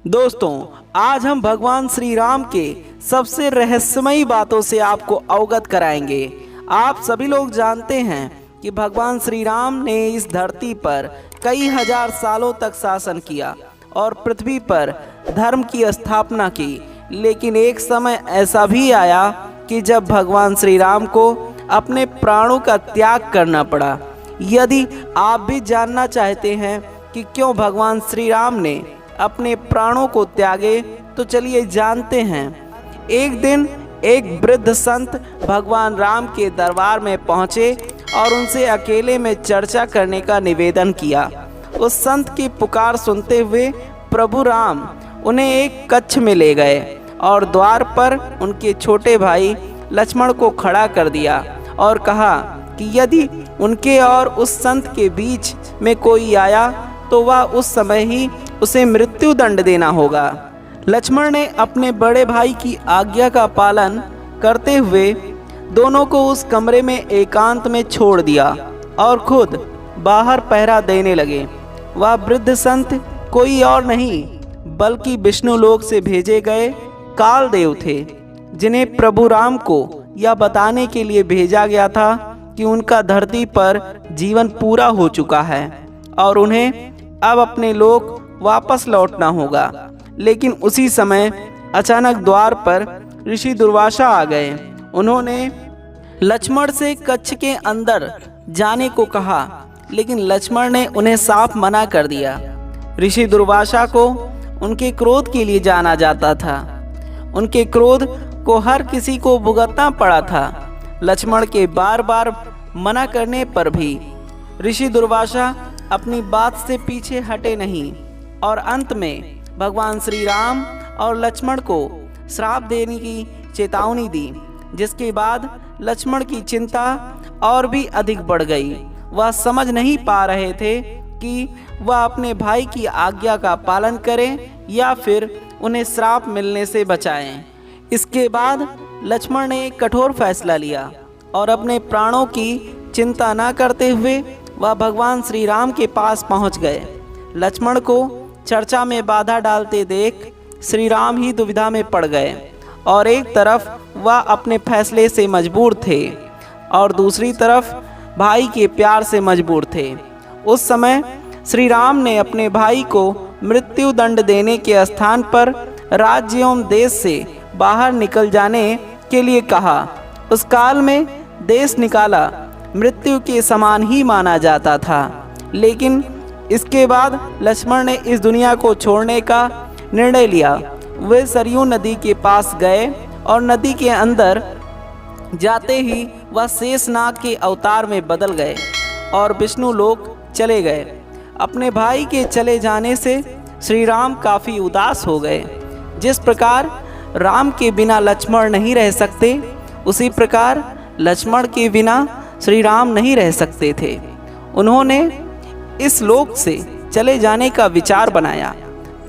दोस्तों, आज हम भगवान श्री राम के सबसे रहस्यमयी बातों से आपको अवगत कराएंगे। आप सभी लोग जानते हैं कि भगवान श्री राम ने इस धरती पर कई हजार सालों तक शासन किया और पृथ्वी पर धर्म की स्थापना की। लेकिन एक समय ऐसा भी आया कि जब भगवान श्री राम को अपने प्राणों का त्याग करना पड़ा। यदि आप भी जानना चाहते हैं कि क्यों भगवान श्री राम ने अपने प्राणों को त्यागे, तो चलिए जानते हैं। एक दिन एक वृद्ध संत भगवान राम के दरबार में पहुँचे और उनसे अकेले में चर्चा करने का निवेदन किया। उस संत की पुकार सुनते हुए प्रभु राम उन्हें एक कक्ष में ले गए और द्वार पर उनके छोटे भाई लक्ष्मण को खड़ा कर दिया और कहा कि यदि उनके और उस संत के बीच में कोई आया तो वह उस समय ही उसे मृत्यु दंड देना होगा। लक्ष्मण ने अपने बड़े भाई की आज्ञा का पालन करते हुए दोनों को उस कमरे में एकांत में छोड़ दिया और खुद बाहर पहरा देने लगे। वह वृद्ध संत कोई और नहीं बल्कि विष्णु लोक से भेजे गए काल देव थे, जिन्हें प्रभु राम को यह बताने के लिए भेजा गया था कि उनका धरती पर जीवन पूरा हो चुका है और उन्हें अब अपने लोक वापस लौटना होगा। लेकिन उसी समय अचानक द्वार पर ऋषि दुर्वासा आ गए। उन्होंने लक्ष्मण से कक्ष के अंदर जाने को कहा, लेकिन लक्ष्मण ने उन्हें साफ मना कर दिया। ऋषि दुर्वासा को उनके क्रोध के लिए जाना जाता था। उनके क्रोध को हर किसी को भुगतना पड़ा था। लक्ष्मण के बार बार मना करने पर भी ऋषि दुर्वासा अपनी बात से पीछे हटे नहीं और अंत में भगवान श्री राम और लक्ष्मण को श्राप देने की चेतावनी दी, जिसके बाद लक्ष्मण की चिंता और भी अधिक बढ़ गई। वह समझ नहीं पा रहे थे कि वह अपने भाई की आज्ञा का पालन करें या फिर उन्हें श्राप मिलने से बचाएं। इसके बाद लक्ष्मण ने एक कठोर फैसला लिया और अपने प्राणों की चिंता न करते हुए वह भगवान श्री राम के पास पहुंच गए। लक्ष्मण को चर्चा में बाधा डालते देख श्री राम ही दुविधा में पड़ गए और एक तरफ वह अपने फैसले से मजबूर थे और दूसरी तरफ भाई के प्यार से मजबूर थे। उस समय श्री राम ने अपने भाई को मृत्यु दंड देने के स्थान पर राज्य एवं देश से बाहर निकल जाने के लिए कहा। उस काल में देश निकाला मृत्यु के समान ही माना जाता था। लेकिन इसके बाद लक्ष्मण ने इस दुनिया को छोड़ने का निर्णय लिया। वे सरयू नदी के पास गए और नदी के अंदर जाते ही वह शेषनाग के अवतार में बदल गए और विष्णु लोक चले गए। अपने भाई के चले जाने से श्री राम काफ़ी उदास हो गए। जिस प्रकार राम के बिना लक्ष्मण नहीं रह सकते, उसी प्रकार लक्ष्मण के बिना श्री राम नहीं रह सकते थे। उन्होंने इस लोक से चले जाने का विचार बनाया।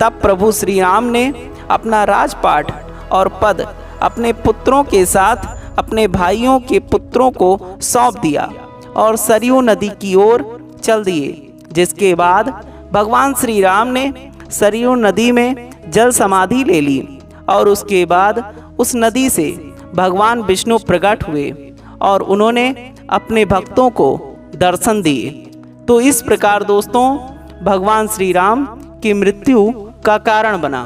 तब प्रभु श्री राम ने अपना राजपाट और पद अपने पुत्रों के साथ अपने भाइयों के पुत्रों को सौंप दिया और सरयू नदी की ओर चल दिए। जिसके बाद भगवान श्री राम ने सरयू नदी में जल समाधि ले ली और उसके बाद उस नदी से भगवान विष्णु प्रकट हुए और उन्होंने अपने भक्तों को दर्शन दिए। तो इस प्रकार दोस्तों, भगवान श्री राम की मृत्यु का कारण बना।